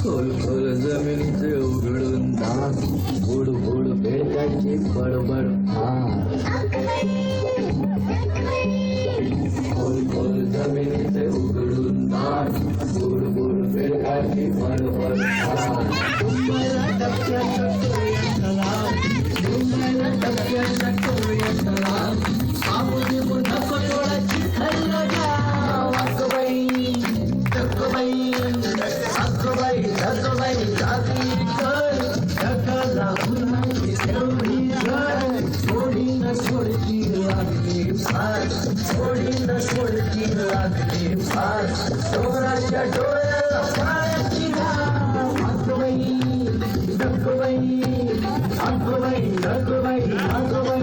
खोल खोल जमिनीचे उघडून दार, बुड बुड बेडकाची बडबड फार. खोल खोल जमिनीचे उघडून दार, बुड बुड बेडकाची बडबड फार. मुंबईला टपक्याचा टोळ्यातला, मुंबईला टपक्याचा टोळ्यातला, आबुदी नको टोळाची खल्लं गाव. अगबाई अगबाई अगबाई अगबाई जाती कर, ढगाला उन्हाची तेवढी झळ. सोडीनं सोडती लागली फार, सोडीनं सोडती लागली फार. चोराच्या डोळ्याला पाण्याची धार. अगबाई अगबाई अगबाई अगबाई अगबाई